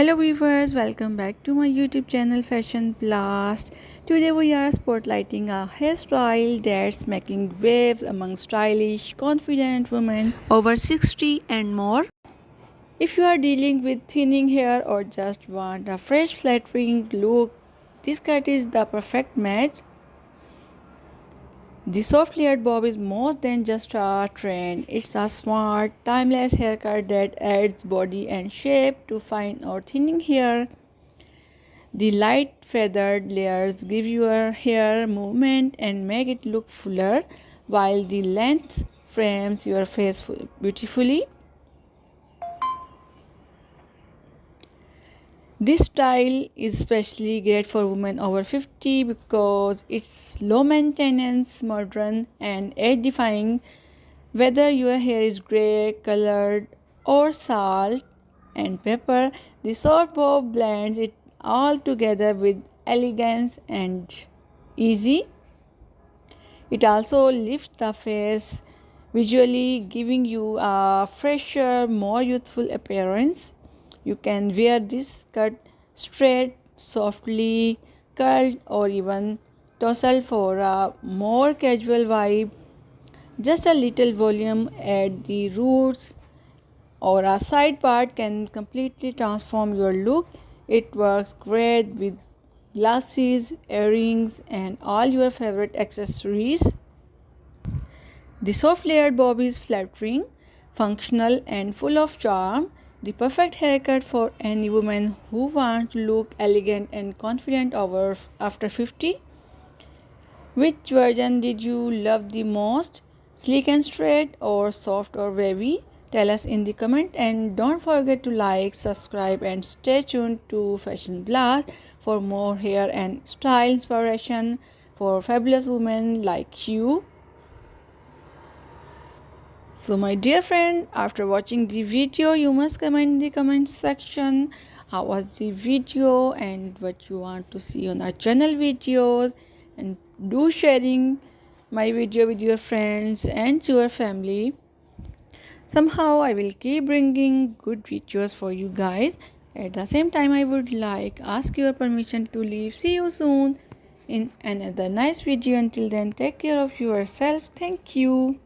Hello viewers, welcome back to my YouTube channel Fashion Blast. Today we are spotlighting a hairstyle that's making waves among stylish, confident women over 60 and more. If you are dealing with thinning hair or just want a fresh flattering look, this cut is the perfect match. The soft layered bob is more than just a trend. It's a smart, timeless haircut that adds body and shape to fine or thinning hair. The light feathered layers give your hair movement and make it look fuller, while the length frames your face beautifully. This style is especially great for women over 50 because it's low maintenance, modern, and age-defying. Whether your hair is grey colored or salt and pepper, the soft bob blends it all together with elegance and easy. It also lifts the face visually, giving you a fresher, more youthful appearance. You can wear this cut straight, softly curled, or even tousled for a more casual vibe. Just a little volume at the roots or a side part can completely transform your look. It works great with glasses, earrings, and all your favorite accessories. The soft layered bob is flattering, functional, and full of charm. The perfect haircut for any woman who wants to look elegant and confident after 50. Which version did you love the most? Sleek and straight or soft or wavy? Tell us in the comment, and don't forget to like, subscribe, and stay tuned to Fashion Blast for more hair and style inspiration for fabulous women like you. So my dear friend, after watching the video, you must comment in the comment section how was the video and what you want to see on our channel videos, and do sharing my video with your friends and your family. Somehow I will keep bringing good videos for you guys. At the same time, I would like ask your permission to leave. See you soon in another nice video. Until then, take care of yourself. Thank you.